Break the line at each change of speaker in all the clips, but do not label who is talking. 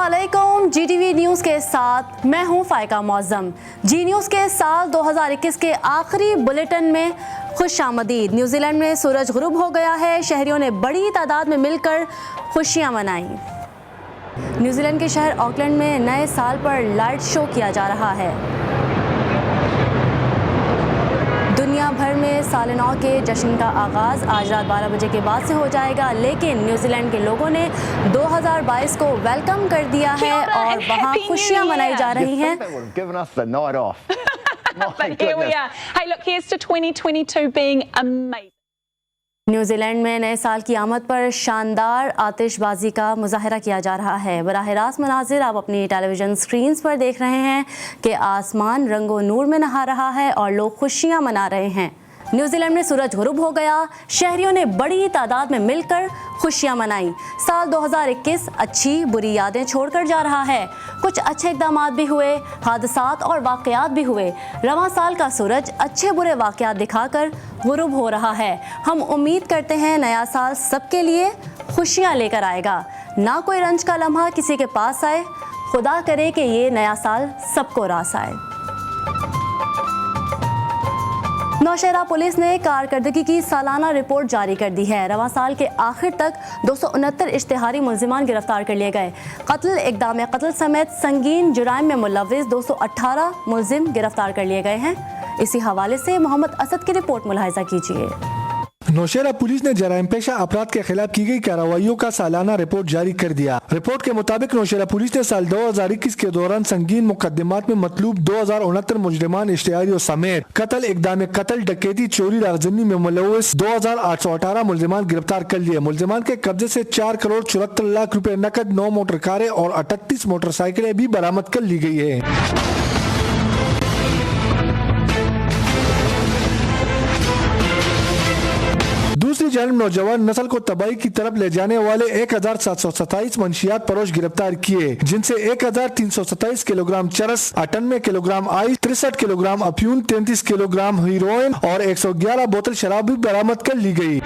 अस्सलामुअलैकुम। GTV news के साथ मैं हूं फ़ाइका मौज़म। जी न्यूज़ के साल 2021 के आखिरी बुलेटिन में खुशामदीद। न्यूजीलैंड में सूरज गुरूब हो गया है। शहरियों ने बड़ी तादाद में मिलकर खुशियां मनाई। न्यूजीलैंड के शहर ऑकलैंड में नए साल पर लाइट शो किया जा रहा है। दुनिया भर में साल नौ के जश्न का आगाज़ आज रात 12 बजे के बाद से हो जाएगा, लेकिन न्यूजीलैंड के लोगों ने 2022 को वेलकम कर दिया है और वहाँ खुशियाँ मनाई जा रही हैं।
But here we are. Hey, look, here's to 2022 being amazing.
New Zealand में नए साल की आमद पर शानदार आतिशबाजी का मुजाहरा किया जा रहा है। बराह रास्त मनाजिर आप अपनी टेलीविज़न स्क्रीन्स पर देख रहे हैं कि आसमान रंगो नूर में नहा रहा है और लोग खुशियां मना रहे हैं। न्यूजीलैंड में सूरज गुरूब हो गया। शहरियों ने बड़ी तादाद में मिलकर खुशियां मनाई। साल 2021 अच्छी बुरी यादें छोड़कर जा रहा है। कुछ अच्छे इक़दामात भी हुए, हादसात और वाक़यात भी हुए। रवां साल का सूरज अच्छे बुरे वाक़यात दिखाकर गुरूब हो रहा है। हम उम्मीद करते हैं नया साल सबके लिए खुशियां लेकर आएगा, ना कोई रंज का लम्हा किसी के पास आए। खुदा करे कि ये नया साल सबको रास आए। नौशहरा पुलिस ने कारकर्दगी की सालाना रिपोर्ट जारी कर दी है। रवां साल के आखिर तक 269 इश्तिहारी मुल्जिमान गिरफ्तार कर लिए गए। कत्ल, इक़दाम कत्ल समेत संगीन जुराइम में मुलव्विस 218 मुल्जिम गिरफ्तार कर लिए गए हैं। इसी हवाले से मोहम्मद असद की रिपोर्ट मुलाहिजा कीजिए।
नौशहरा पुलिस ने जराइम पेशा अपराध के खिलाफ की गई कार्रवाइयों का सालाना रिपोर्ट जारी कर दिया। रिपोर्ट के मुताबिक नौशहरा पुलिस ने साल 2021 के दौरान संगीन मुकदमात में मतलूब 2069 मुजरिमान इश्तिहारियों समेत कत्ल, इक़दाम कत्ल, डकैती, चोरी, रागजनी में मुलव्विस 2818 मुलजिमान गिरफ्तार कर लिए। मुलजिमान के कब्जे से 4 करोड़ 74 लाख रुपए नकद, 9 मोटर कारें और 38 मोटरसाइकिलें भी बरामद कर ली गई है। दूसरी जानब नौजवान नस्ल को तबाही की तरफ ले जाने वाले 1727 मंशियात फरोश गिरफ्तार किए, जिनसे 1327 किलोग्राम चरस, 98 किलोग्राम आइस, 63 किलोग्राम अफ्यून, 33 किलोग्राम हीरोइन और 111 बोतल शराब भी बरामद कर ली गई।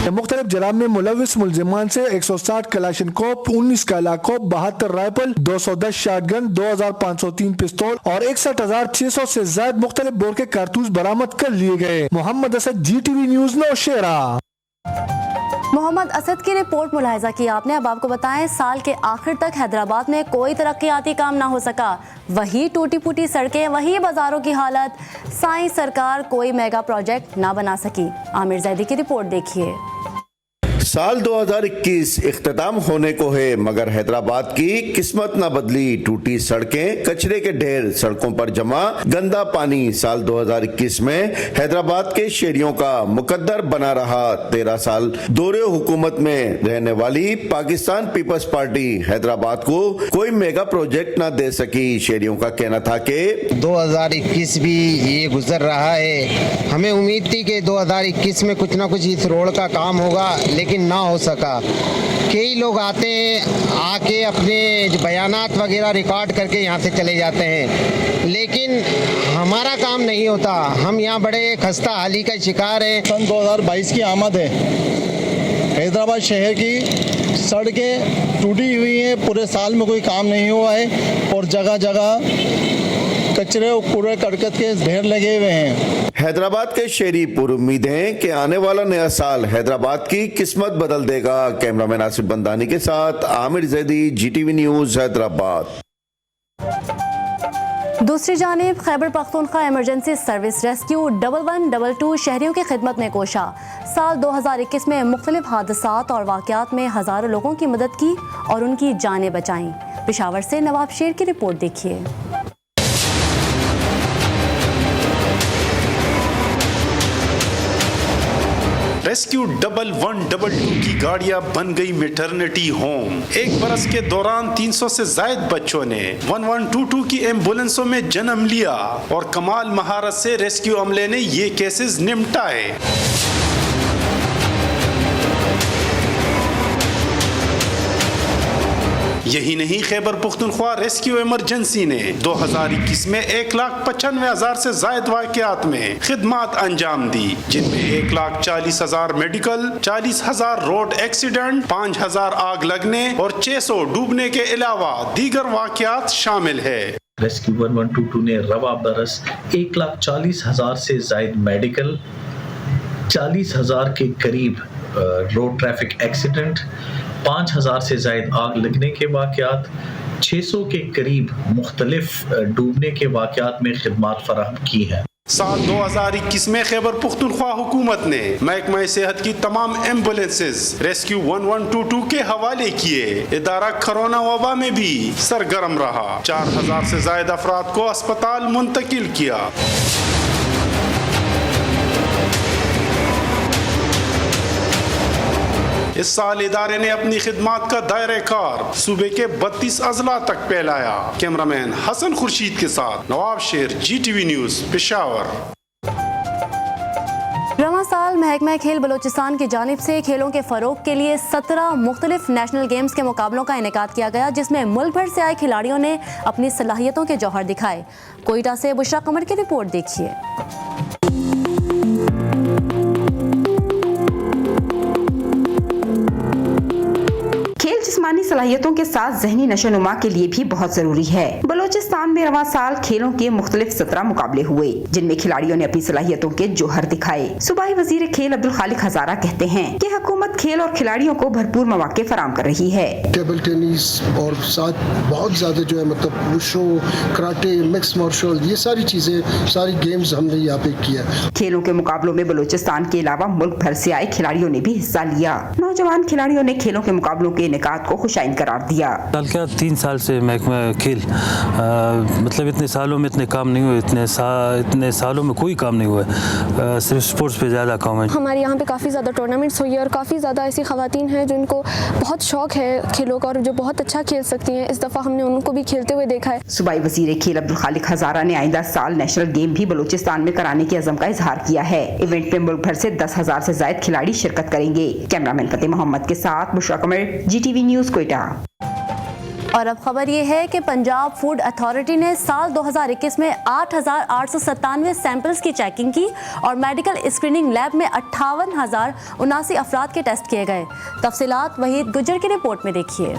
मुख्तलिफ जराम में मुलव्विस मुल्जिमान से 160 कलाशनकोव, 19 कालाकोव, 72 राइफल, 210 शॉटगन, 2503 पिस्तौल और 61,600 से ज्यादा मुख्तलिफ बोर के कारतूस बरामद कर लिए गए। Mohammad Asad, GTV news, Nowshera.
मोहम्मद असद की रिपोर्ट मुलाहिजा की आपने। अब आपको बताएं, साल के आखिर तक हैदराबाद में कोई तरक्याती काम ना हो सका। वही टूटी फूटी सड़कें, वही बाजारों की हालत। साईं सरकार कोई मेगा प्रोजेक्ट ना बना सकी। आमिर जैदी की रिपोर्ट देखिए।
साल 2021 इख्तिताम होने को है, मगर हैदराबाद की किस्मत न बदली। टूटी सड़कें, कचरे के ढेर, सड़कों पर जमा गंदा पानी। साल 2021 में हैदराबाद के शहरियों का मुकद्दर बना रहा। 13 साल दौरे हुकूमत में रहने वाली पाकिस्तान पीपल्स पार्टी हैदराबाद को कोई मेगा प्रोजेक्ट न दे सकी। शहरियों का कहना था कि
2021 भी ये गुजर रहा है। हमें उम्मीद थी कि 2021 में कुछ ना कुछ इस रोड का काम होगा, लेकिन ना हो सका। कई लोग आते हैं, आके अपने बयानात वगैरह रिकॉर्ड करके यहाँ से चले जाते हैं, लेकिन हमारा काम नहीं होता। हम यहाँ बड़े खस्ता हाली का शिकार हैं।
सन 2022 की आमद है। हैदराबाद शहर की सड़कें टूटी हुई हैं, पूरे साल में कोई काम नहीं हुआ है और जगह जगह कचरे और कूड़े करकट के ढेर लगे हुए हैं।
हैदराबाद के शहरी पुरुम्मीद हैं कि आने वाला नया साल हैदराबाद की किस्मत बदल देगा। कैमरामैन आसिफ बंदानी के साथ आमिर जैदी, GTV न्यूज़, हैदराबाद।
दूसरी जानिब Khyber Pakhtunkhwa emergency service rescue 1122 शहरियों की खिदमत में कोशा। साल 2021 में मुख्तलिफ हादसात और वाक़यात में हज़ारों लोगों की मदद की और उनकी जानें बचाईं। पेशावर से नवाब शेर की रिपोर्ट देखिए।
रेस्क्यू 1122 की गाड़ियां बन गई मैटरनिटी होम। एक बरस के दौरान 300 से ज्यादा बच्चों ने 1122 की एम्बुलेंसों में जन्म लिया और कमाल महारत से रेस्क्यू अमले ने ये केसेस निपटाए। यही नहीं, खैबर पुख्तनख्वा रेस्क्यू इमरजेंसी ने 2021 में 1,95,000 से जायद वाक़यात में खिदमात अंजाम दी, जिनमें 1,40,000 मेडिकल, 40,000 रोड एक्सीडेंट, 5,000 आग लगने और 600 डूबने के अलावा दीगर वाक़यात शामिल है।
रेस्क्यू 1122 ने रवा बरस 1,40,000 से जायद मेडिकल, 40,000 के करीब रोड ट्रैफिक एक्सीडेंट, 5,000 से जायद आग लगने के वाक़यात, 600 के करीब मुख्तलिफ डूबने के वाक़यात में खिदमात फराहम की हैं।
साल 2021 में खैबर पुख्तनख्वा हुकूमत ने महकमा सेहत की तमाम एम्बुलेंसेज रेस्क्यू 1122 के हवाले किए। इदारा कोरोना वबा में भी सरगर्म रहा, 4,000 से ज्यादा अफराद को अस्पताल मुंतकिल किया। इस साल इदारे ने अपनी खिदमात का दायरा कार सूबे के 32 अजला तक फैलाया। कैमरामैन हसन खुर्शीद के साथ नवाब शेर, GTV न्यूज़, पेशावर।
रवां साल महकमा खेल बलोचिस्तान की जानिब से खेलों के फ़रोग के लिए 17 मुख्तलिफ नेशनल गेम्स के मुकाबलों का इनेकाद किया गया, जिसमें मुल्क भर से आए खिलाड़ियों ने अपनी सलाहियतों के जौहर दिखाए। कोयटा से बुशरा कमर की रिपोर्ट देखिए।
जिस्मानी सलाहियतों के साथ ज़हनी नशोनुमा के लिए भी बहुत जरूरी है। बलोचिस्तान में रवां साल खेलों के मुख्तलिफ 17 मुकाबले हुए, जिनमें खिलाड़ियों ने अपनी सलाहियतों के जौहर दिखाए। सूबाई वजीर खेल अब्दुल खालिक हजारा कहते हैं कि हुकूमत खेल और खिलाड़ियों को भरपूर मौके फराम कर रही है।
टेबल टेनिस और साथ बहुत ज्यादा जो है मतलब वुशु, कराटे, मिक्स मार्शल, ये सारी चीजें, सारी गेम्स हमने यहाँ पे किया।
खेलों के मुकाबलों में बलोचिस्तान के अलावा मुल्क भर से आए खिलाड़ियों ने भी हिस्सा लिया। नौजवान खिलाड़ियों ने खेलों के मुकाबलों के इनेकाद को खुशाइन करार दिया।
साल क्या 3 साल से महकमा खेल मतलब इतने सालों में इतने काम नहीं हुए, इतने सालों में कोई काम नहीं हुआ, सिर्फ स्पोर्ट्स पे ज़्यादा काम है।
हमारे यहाँ पे काफ़ी ज़्यादा टूर्नामेंट्स हुई है और काफ़ी ज़्यादा ऐसी ख़वातीन हैं जिनको बहुत शौक है खेलों का और जो बहुत अच्छा खेल सकती हैं। इस दफ़ा हमने उनको भी खेलते हुए देखा है।
सूबाई वज़ीर खेल अब्दुल खालिक हजारा ने आइंदा साल नेशनल गेम भी बलूचिस्तान में कराने के अज़म का इजहार किया है। इवेंट में मुल्क भर से 10,000 से ज़ायद खिलाड़ी शिरकत करेंगे। कैमरामैन फतेह मोहम्मद के साथ बुशरा कमर, GTV न्यूज़, कोयटा।
और अब खबर ये है कि पंजाब फूड अथॉरिटी ने साल 2021 में 8,897 सैंपल्स की चेकिंग की और मेडिकल स्क्रीनिंग लैब में 58,079 अफराद के टेस्ट किए गए। तफसीलात वहीद गुज्जर की रिपोर्ट में देखिए।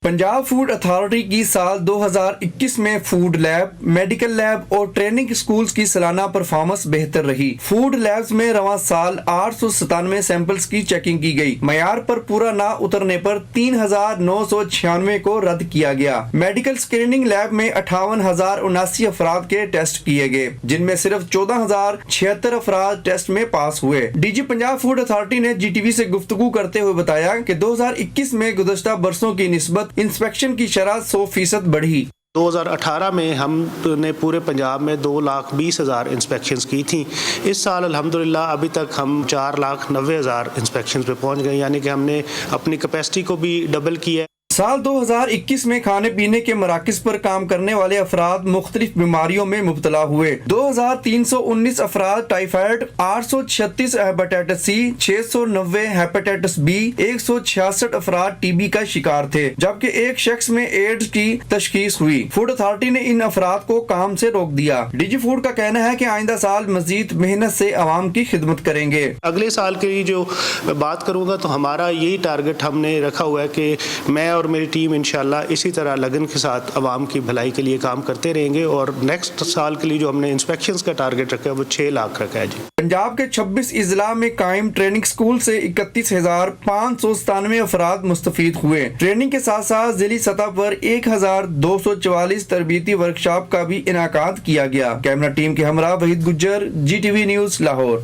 पंजाब फूड अथॉरिटी की साल 2021 में फूड लैब, मेडिकल लैब और ट्रेनिंग स्कूल्स की सालाना परफॉर्मेंस बेहतर रही। फूड लैब्स में रवां साल 897 सैंपल्स की चेकिंग की गई। मयार पर पूरा ना उतरने पर 3,996 को रद्द किया गया। मेडिकल स्क्रीनिंग लैब में 58,079 अफराद के टेस्ट किए गए, जिनमें सिर्फ 14,076 अफराद टेस्ट में पास हुए। DG पंजाब फूड अथॉरिटी ने GTV से गुफ्तगू करते हुए बताया कि 2021 में गुज़श्ता बरसों की निस्बत इंस्पेक्शन की शरह 100% बढ़ी।
2018 में हमने पूरे पंजाब में 2,20,000 इंस्पेक्शंस की थी। इस साल अल्हम्दुलिल्लाह अभी तक हम 4,90,000 इंस्पेक्शंस पे पहुंच गए, यानी कि हमने अपनी कैपेसिटी को भी डबल किया है।
साल 2021 में खाने पीने के मराकज पर काम करने वाले अफराद मुख्तलिफ बीमारियों में मुब्तला हुए। 2,319 अफराद typhoid, 836 hepatitis C, 690 hepatitis B, 166 अफराद TB का शिकार थे, जबकि एक शख्स में एड्स की तशखीस हुई। फूड अथॉरिटी ने इन अफराद को काम से रोक दिया। DG फूड का कहना है कि आइंदा साल मजीद मेहनत से आवाम की खिदमत करेंगे।
अगले साल की जो बात करूँगा तो हमारा यही टारगेट हमने रखा हुआ है कि मैं और मेरी टीम इंशाल्लाह इसी तरह लगन के साथ आवाम की भलाई के लिए काम करते रहेंगे और नेक्स्ट साल के लिए जो हमने इंस्पेक्शंस का टारगेट रखा है वो 6 लाख रखा है जी।
पंजाब के 26 इजला में कायम ट्रेनिंग स्कूल से 31,597 अफराद मुस्तफीद हुए। ट्रेनिंग के साथ साथ जिली सतह पर 1,244 तरबीती वर्कशॉप का भी इनाकाद किया गया। कैमरा टीम के हमरा वहीद गुज्जर, GTV न्यूज़, लाहौर।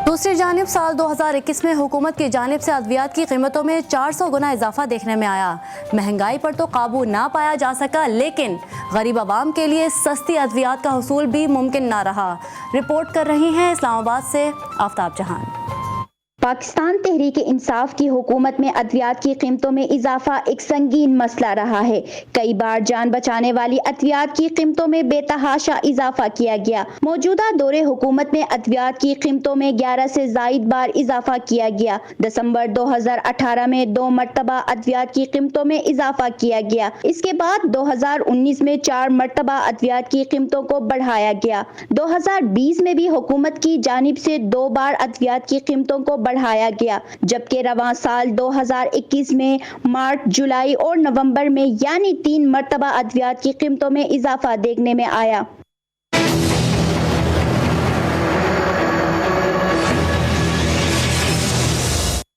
दूसरी जानिब साल 2021 में हुकूमत की जानिब से अद्वियात की कीमतों में 400 गुना इजाफा देखने में आया। महंगाई पर तो काबू ना पाया जा सका, लेकिन गरीब आवाम के लिए सस्ती अद्वियात का हुसूल भी मुमकिन ना रहा। रिपोर्ट कर रही हैं इस्लामाबाद से आफ्ताब जहान।
पाकिस्तान तहरीक इंसाफ की हुकूमत में अद्वियात की कीमतों में इजाफा एक संगीन मसला रहा है। कई बार जान बचाने वाली अद्वियात की कीमतों में बेतहाशा इजाफा किया गया। मौजूदा दौरे हुकूमत में अद्वियात की कीमतों में 11 से जायद बार इजाफा किया गया। दिसंबर 2018 में 2 मरतबा अद्वियात की कीमतों में इजाफा किया गया। इसके बाद 2019 में 4 मरतबा अद्वियात की कीमतों को बढ़ाया गया। 2020 में भी हुकूमत की जानिब से 2 बार अद्वियात की कीमतों को बढ़ाया गया, जबकि रवां साल 2021 में मार्च, जुलाई और नवंबर में यानी 3 मरतबा अद्वियात की कीमतों में इजाफा देखने में आया।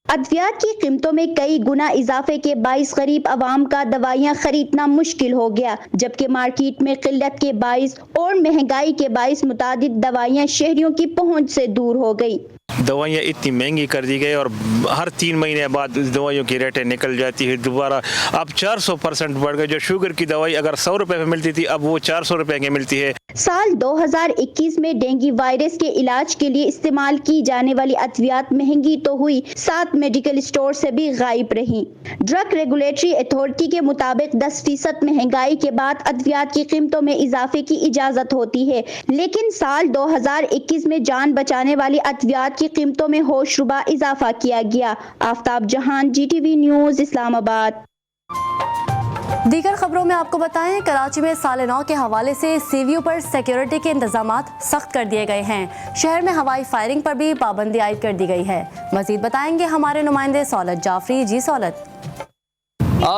अद्वियात की कीमतों में कई गुना इजाफे के बाइस गरीब आवाम का दवाइयाँ खरीदना मुश्किल हो गया, जबकि मार्केट में किल्लत के बाइस और महंगाई के बाइस मुतादिद दवाइयाँ शहरियों की पहुँच से दूर हो गई।
दवाइयाँ इतनी महंगी कर दी गई और हर 3 महीने बाद दवाइयों की रेटें निकल जाती है दोबारा। अब 400% बढ़ गई। जो शुगर की दवाई अगर 100 रुपए में मिलती थी, अब वो 400 रुपए की मिलती है।
साल 2021 में डेंगू वायरस के इलाज के लिए इस्तेमाल की जाने वाली अद्वियात महंगी तो हुई, साथ मेडिकल स्टोर से भी गायब रही। ड्रग रेगुलेटरी अथॉरिटी के मुताबिक 10% महंगाई के बाद अद्वियात की कीमतों में इजाफे की इजाजत होती है, लेकिन साल 2021 में जान बचाने वाली अद्वियात की कीमतों में होशरुबा इजाफा किया गया। आफ्ताब जहान, GTV न्यूज, इस्लामाबाद।
दीगर खबरों में आपको बताएं, कराची में साल नौ के हवाले से सीवीयू पर सिक्योरिटी के इंतजामात सख्त कर दिए गए हैं। शहर में हवाई फायरिंग पर भी पाबंदी आयद कर दी गई है। मजीद बताएंगे हमारे नुमाइंदे सौलत जाफरी। जी सौलत।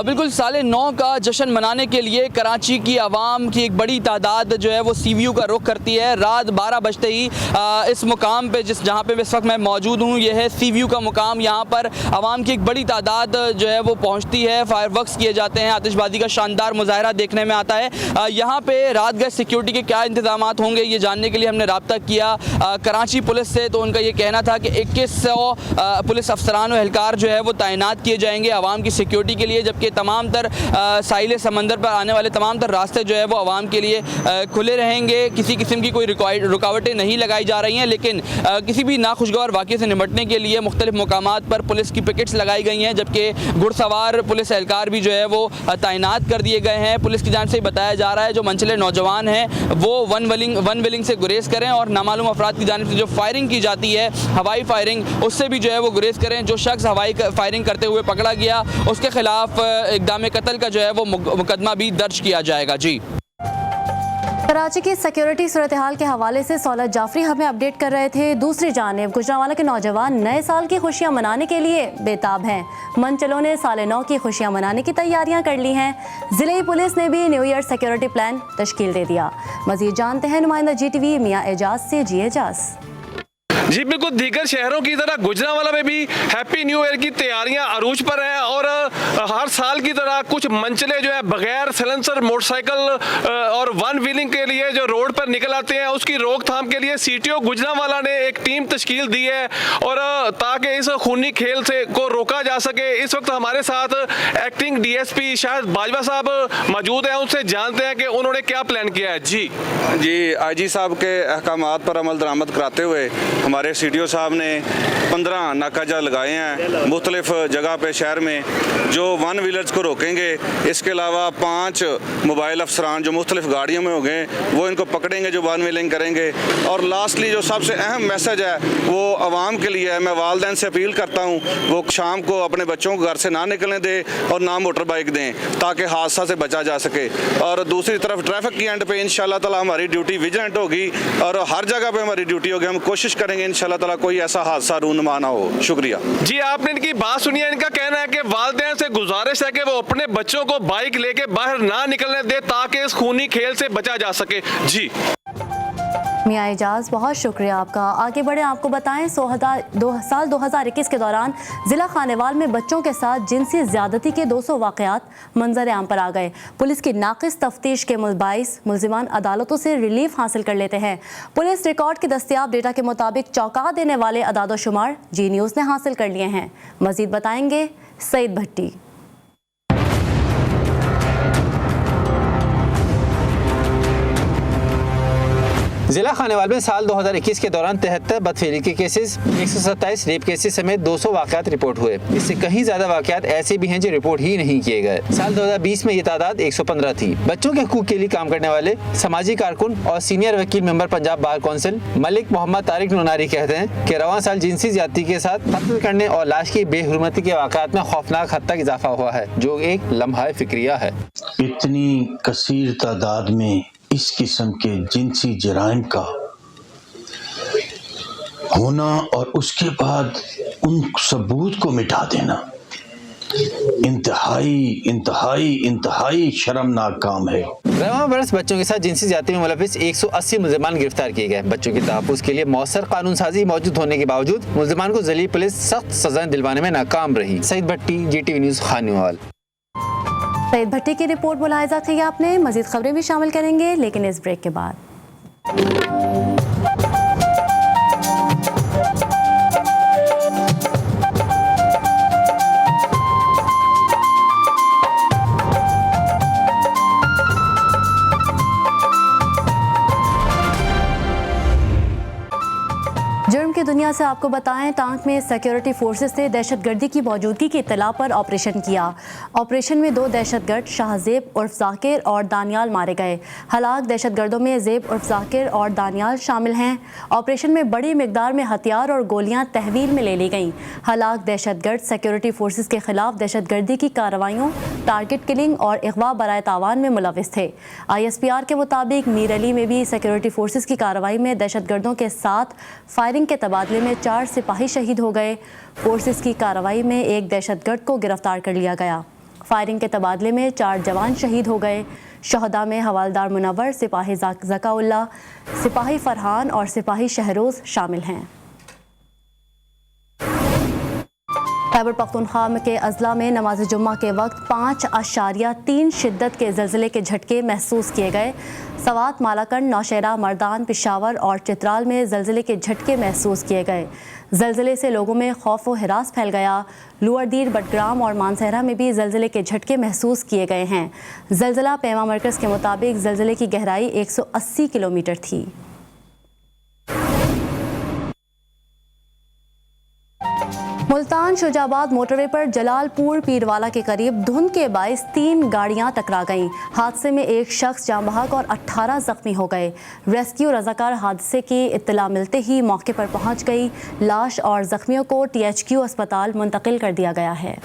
बिल्कुल, साल 9 का जश्न मनाने के लिए कराची की आवाम की एक बड़ी तादाद जो है वो सीवीयू का रुख करती है। रात 12 बजते ही इस मुकाम पे जहाँ पे इस वक्त मैं मौजूद हूँ, ये है सीवीयू का मुकाम। यहाँ पर आवाम की एक बड़ी तादाद जो है वो पहुँचती है। फायरवर्क्स किए जाते हैं, आतिशबाजी का शानदार मुजाहरा देखने में आता है। यहाँ पे रात गए सिक्योरिटी के क्या इंतजाम होंगे, ये जानने के लिए हमने रब्ता किया कराची पुलिस से, तो उनका ये कहना था कि 2100 पुलिस अफसरान और एहलकार जो है वो तैनात किए जाएंगे आवाम की सिक्योरिटी के लिए, कि तमाम तर साहिल समंदर पर आने वाले तमाम तर रास्ते जो है वो आवाम के लिए खुले रहेंगे। किसी किस्म की कोई रुकावटें नहीं लगाई जा रही हैं, लेकिन किसी भी नाखुशगवार वाक़े से निपटने के लिए मुख्तलिफ मकामात पर पुलिस की पिकेट्स लगाई गई हैं, जबकि घुड़सवार पुलिस एहलकार भी जो है वो तैनात कर दिए गए हैं। पुलिस की जानिब से बताया जा रहा है जो मनचले नौजवान हैं वो वन विलिंग से गुरेज करें और नामालूम अफराद की जानिब से जो फायरिंग की जाती है, हवाई फायरिंग, उससे भी जो है वो गुरेज करें। जो शख्स हवाई फायरिंग करते हुए पकड़ा गया उसके खिलाफ इक़दाम कत्ल का जो है वो मुकदमा भी दर्ज किया जाएगा। जी,
कराची की सिक्योरिटी सूरत हाल के हवाले से सौलत जाफरी हमें अपडेट कर रहे थे। दूसरी जानिब गुजरांवाला के नौजवान नए साल की खुशियां मनाने के लिए बेताब हैं। मनचलों ने साल 9 की खुशियां मनाने की तैयारियां कर ली हैं। जिले पुलिस ने भी न्यू ईयर सिक्योरिटी प्लान तश्कील दे दिया। मजीद जानते हैं नुमाइंदा GTV मियाँ एजाज से। जी एजाज।
जी बिल्कुल, दीगर शहरों की तरह गुजरांवाला में भी हैप्पी न्यू ईयर की तैयारियां अरूज पर हैं और हर साल की तरह कुछ मंचले जो है बगैर सैलेंसर मोटरसाइकिल और वन व्हीलिंग के लिए जो रोड पर निकल आते हैं, उसकी रोकथाम के लिए CTO गुजरांवाला ने एक टीम तश्कील दी है और ताकि इस खूनी खेल से को रोका जा सके। इस वक्त हमारे साथ एक्टिंग DSP शाहिद बाजवा साहब मौजूद हैं, उनसे जानते हैं कि उन्होंने क्या प्लान किया है। जी
IG साहब के अहकामात पर अमल दरामद कराते हुए हमारे CTO साहब ने 15 नाकाजा लगाए हैं मुख्तलिफ जगह पे शहर में जो वन व्हीलर्स को रोकेंगे। इसके अलावा 5 मोबाइल अफसरान जो मुख्तलिफ गाड़ियों में होंगे वो इनको पकड़ेंगे जो वन व्हीलिंग करेंगे। और लास्टली जो सबसे अहम मैसेज है वो आवाम के लिए है। मैं वालिदैन से अपील करता हूँ वो शाम को अपने बच्चों को घर से ना निकलने दें और ना मोटर बाइक दें ताकि हादसा से बचा जा सके। और दूसरी तरफ ट्रैफिक की एंड पे इंशाल्लाह ताला हमारी ड्यूटी विजिलेंट होगी और हर जगह पे हमारी ड्यूटी होगी। हम कोशिश करेंगे इंशाल्लाह ताला कोई ऐसा हादसा रूनुमा ना हो। शुक्रिया।
जी, आपने इनकी बात सुनी है। इनका कहना है कि वालिदैन से गुजारिश है कि वो अपने बच्चों को बाइक लेके बाहर ना निकलने दे ताकि इस खूनी खेल से बचा जा सके। जी
मियाँ एजाज, बहुत शुक्रिया आपका। आगे बढ़े, आपको बताएं साल 2021 के दौरान ज़िला खानेवाल में बच्चों के साथ जिनसी ज़्यादती के 200 वाक़यात मंजर आम पर आ गए। पुलिस की नाक़िस तफ्तीश के बाइस मुल्ज़िमान अदालतों से रिलीफ हासिल कर लेते हैं। पुलिस रिकॉर्ड के दस्तियाब डेटा के मुताबिक चौंका देने वाले अदादोशुमार जी न्यूज़ ने हासिल कर लिए हैं। मज़ीद बताएंगे सईद भट्टी।
जिला खानेवाल में साल 2021 के दौरान 73 बदफेली के केसेस, 127 रेप केसेस समेत 200 वाकयात रिपोर्ट हुए। इससे कहीं ज्यादा वाकयात ऐसे भी हैं जो रिपोर्ट ही नहीं किए गए। साल 2020 में ये तादाद 115 थी। बच्चों के हकूक के लिए काम करने वाले समाजी कारकुन और सीनियर वकील member Punjab bar council Malik Mohammad Tariq Nunari कहते हैं कि रवां साल जिनसी ज्यादती के साथ कत्ल करने और लाश की बेहुरमती के वाकयात में खौफनाक हद तक इजाफा हुआ है, जो एक लम्हा फिक्रिया है।
इतनी कसीर तादाद में इस किस्म के जिनसी जराइम का होना और उसके बाद उन सबूत को मिटा देना इंतहाई शर्मनाक काम है।
रवां बरस बच्चों के साथ जिनसी ज्यादती में मुलविस 180 मुल्जिमान गिरफ्तार किए गए। बच्चों के तहफ्फुज़ के लिए मौसर कानून साजी मौजूद होने के बावजूद मुल्जिमान को जलील पुलिस सख्त सजाएं दिलवाने में नाकाम रही। सईद भट्टी, GTV न्यूज़, खानेवाल।
सईद भट्टी की रिपोर्ट मुलाहिजा की आपने। मजीद खबरें भी शामिल करेंगे, लेकिन इस ब्रेक के बाद। जुर्म की दुनिया से आपको बताएं, टांक में सिक्योरिटी फोर्सेस ने दहशतगर्दी की मौजूदगी की इत्तला पर ऑपरेशन किया। ऑपरेशन में 2 दहशतगर्द शाहजेब उर्फ जाकिर और दानियाल मारे गए। हलाक दहशतगर्दों में जेब उर्फ जाकिर और दानियाल शामिल हैं। ऑपरेशन में बड़ी मिकदार में हथियार और गोलियां तहवील में ले ली गईं। हलाक दहशतगर्द सिक्योरिटी फोर्सेस के खिलाफ दहशतगर्दी की कार्रवाइयों, टारगेट किलिंग और अगवा बराए तावान में मुलविस थे। ISPR के मुताबिक मीर अली में भी सिक्योरिटी फोर्सेस की कार्रवाई में दहशतगर्दों के साथ फायरिंग के तबादले में 4 सिपाही शहीद हो गए। फोर्सेस की कार्रवाई में एक दहशतगर्द को गिरफ्तार कर लिया गया। फायरिंग के तबादले में 4 जवान शहीद हो गए। शहदा में हवालदार मुनव्वर, सिपाही ज़काउल्लाह, सिपाही फरहान और सिपाही शहरोज शामिल हैं। खैबर पख्तूनख्वा के अजला में नमाज जुम्मा के वक्त 5.3 शिद्दत के ज़लज़ले के झटके महसूस किए गए। सवात, मालाकंड, नौशहरा, मर्दान, पिशावर और चित्राल में ज़लज़ले के झटके महसूस किए गए। ज़लज़ले से लोगों में खौफ व हिरास फैल गया। लुअरदीर, बटग्राम और मानसहरा में भी ज़लज़ले के झटके महसूस किए गए हैं। ज़लज़ला पैमा मरकज़ के मुताबिक ज़लज़ले की गहराई 180 किलोमीटर थी। मुल्तान शुजाबाद मोटरवे पर जलालपुर पीरवाला के करीब धुंध के बाइस 3 गाड़ियां टकरा गईं। हादसे में एक शख्स जाँ बहक और 18 जख्मी हो गए। रेस्क्यू रजाकार हादसे की इत्तला मिलते ही मौके पर पहुंच गई। लाश और जख्मियों को THQ अस्पताल मुंतकिल कर दिया गया है।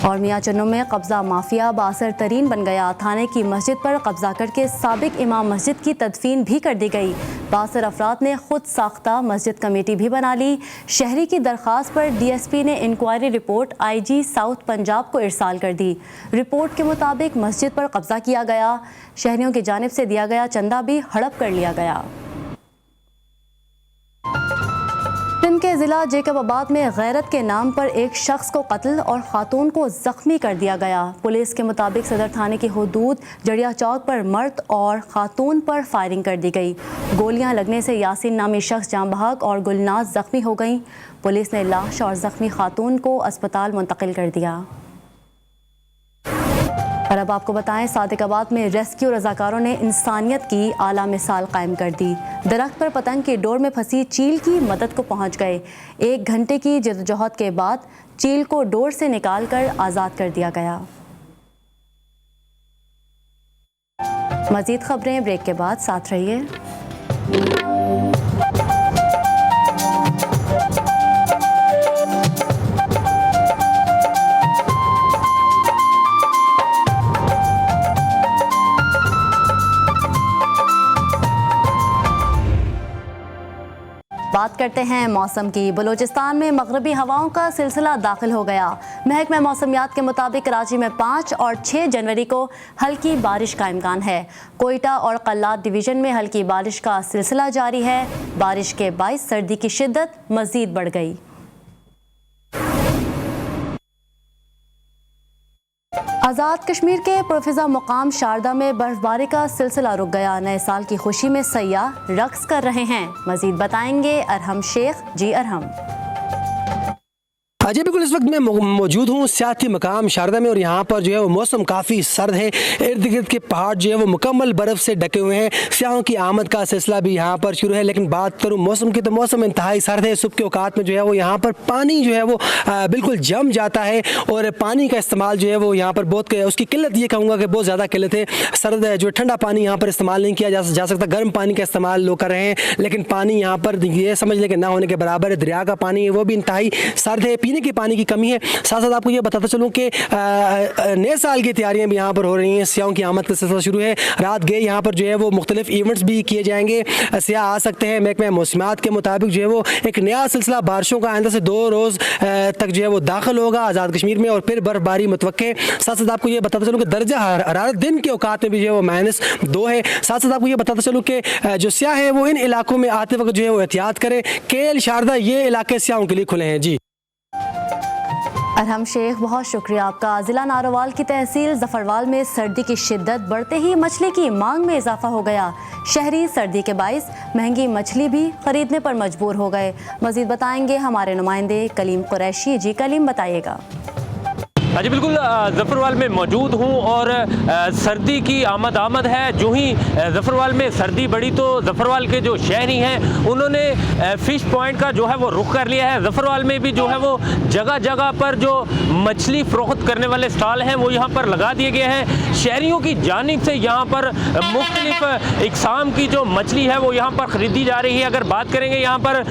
और मियाँ चन्नू में कब्ज़ा माफिया बासर तरीन बन गया। थाने की मस्जिद पर कब्ज़ा करके साबिक इमाम मस्जिद की तदफीन भी कर दी गई। बासर अफराद ने खुद साख्ता मस्जिद कमेटी भी बना ली। शहरी की दरख्वास्त पर DSP ने inquiry report IG south Punjab को इरसाल कर दी। रिपोर्ट के मुताबिक मस्जिद पर कब्ज़ा किया गया। शहरियों की जानिब से दिया गया चंदा भी हड़प कर लिया गया। सिंध के ज़िला जेकबाबाद में गैरत के नाम पर एक शख्स को कत्ल और खातून को ज़ख्मी कर दिया गया। पुलिस के मुताबिक सदर थाने की हदूद जड़िया चौक पर मर्द और खातून पर फायरिंग कर दी गई। गोलियां लगने से यासीन नामी शख्स जाँ बहक और गुलनाज ज़ख्मी हो गईं। पुलिस ने लाश और ज़ख्मी खातून को अस्पताल मुंतकिल कर दिया। और अब आपको बताएं, सादिकाबाद में रेस्क्यू रजाकारों ने इंसानियत की आला मिसाल कायम कर दी। दरख्त पर पतंग की डोर में फंसी चील की मदद को पहुंच गए। 1 घंटे की जद्दोजहद के बाद चील को डोर से निकालकर आज़ाद कर दिया गया। मज़ीद खबरें ब्रेक के बाद साथ रहिए। बात करते हैं मौसम की। बलूचिस्तान में मगरबी हवाओं का सिलसिला दाखिल हो गया। महकमा मौसमियात के मुताबिक कराची में 5 और 6 जनवरी को हल्की बारिश का इम्कान है। कोयटा और कल्लात डिवीज़न में हल्की बारिश का सिलसिला जारी है। बारिश के बाइस सर्दी की शिद्दत मज़ीद बढ़ गई। आज़ाद कश्मीर के पुरफ़िज़ा मुकाम शारदा में बर्फबारी का सिलसिला रुक गया। नए साल की खुशी में सयाह रक्स कर रहे हैं। मज़ीद बताएंगे अरहम शेख। जी अरहम।
जी बिल्कुल, इस वक्त मैं मौजूद हूँ सियाती मकाम शारदा में और यहाँ पर जो है वो मौसम काफ़ी सर्द है। इर्द गिर्द के पहाड़ जो है वो मुकम्मल बर्फ़ से ढके हुए हैं। सियाहों की आमद का सिलसिला भी यहाँ पर शुरू है। लेकिन बात करूँ मौसम की तो मौसम इंतहाई सर्द है। सुबह के औकात में जो है वो यहाँ पर पानी जो है वो बिल्कुल जम जाता है और पानी का इस्तेमाल जो है वो यहाँ पर बहुत, उसकी किल्लत ये कहूँगा कि बहुत ज़्यादा किल्लत है। सर्द जो ठंडा पानी यहाँ पर इस्तेमाल नहीं किया जा सकता। गर्म पानी का इस्तेमाल लोग कर रहे हैं, लेकिन पानी यहाँ पर ये समझ लें कि ना होने के बराबर है। दरिया का पानी है वो भी इंतहाई सर्द है, पीने के पानी की कमी है। साथ साथ आपको ये बताता चलूँ कि नए साल की तैयारियां भी यहाँ पर हो रही हैं। सियाहों की आमद का सिलसिला शुरू है। रात गए यहाँ पर जो है वो मुख्तलिफ इवेंट्स भी किए जाएंगे। सियाह आ सकते हैं। महकमा मौसमियात के मुताबिक जो है वो एक नया सिलसिला बारिशों का आइंदा से 2 रोज़ तक जो है वो दाखिल होगा आज़ाद कश्मीर में और फिर बर्फबारी मुतवक्के है। साथ साथ आपको ये बताता चलूँ कि दर्जा हरारत दिन के औकात में भी जो है वो -2 है। साथ साथ आपको ये बताता चलूँ कि जो सियाह है वो इन इलाकों में आते वक्त जो है वो एहतियात करें। KL शारदा ये इलाके सियाहों के लिए खुले हैं। जी
अरहम शेख, बहुत शुक्रिया आपका। ज़िला नारोवाल की तहसील जफरवाल में सर्दी की शिद्दत बढ़ते ही मछली की मांग में इजाफा हो गया। शहरी सर्दी के बाइस महंगी मछली भी खरीदने पर मजबूर हो गए। मज़ीद बताएंगे हमारे नुमाइंदे कलीम कुरैशी। जी कलीम, बताइएगा।
जी बिल्कुल, ज़फ़रवाल में मौजूद हूँ और सर्दी की आमद है। जो ही ज़फ़रवाल में सर्दी बढ़ी तो ज़फ़रवाल के जो शहरी हैं उन्होंने फ़िश पॉइंट का जो है वो रुख कर लिया है। ज़फ़रवाल में भी जो है वो जगह जगह पर जो मछली फ़रोख्त करने वाले स्टॉल हैं वो यहाँ पर लगा दिए गए हैं। शहरियों की जानिब से यहाँ पर मुख्तलिफ़ इक़साम की जो मछली है वो यहाँ पर ख़रीदी जा रही है। अगर बात करेंगे यहाँ पर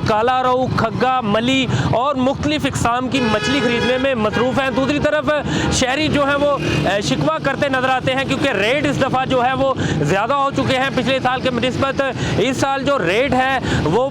काला रोहू, खग्गा, मली और मुख्तलिफ़ इक़साम की मछली ख़रीदने में मसरूफ़ हैं। दूसरी तरफ शहरी जो है वो शिकवा करते नजर आते हैं क्योंकि रेट इस दफ़ा जो है वो ज़्यादा हो चुके हैं पिछले साल के निस्बत। इस साल जो रेट है वो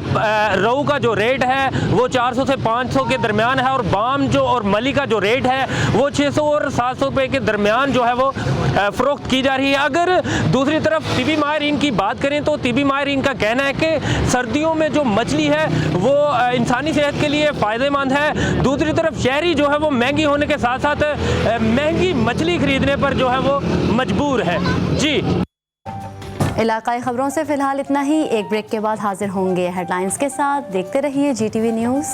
रोहू का जो रेट है वो 400 से 500 के दरमियान है और बाम जो और मली का जो रेट है वो 600 और 700 रुपये के दरमियान जो है वो फ़रोख्त की जा रही है। अगर दूसरी तरफ तिबी माहिरीन की बात करें तो तिबी माहिरीन का कहना है कि सर्दियों में जो मछली है वो इंसानी सेहत के लिए फ़ायदेमंद है। दूसरी तरफ शहरी जो है वो महंगी होने के साथ साथ महंगी मछली खरीदने पर जो है वो मजबूर है। जी,
इलाकाई खबरों से फिलहाल इतना ही। एक ब्रेक के बाद हाजिर होंगे हेडलाइंस के साथ। देखते रहिए GTV न्यूज़।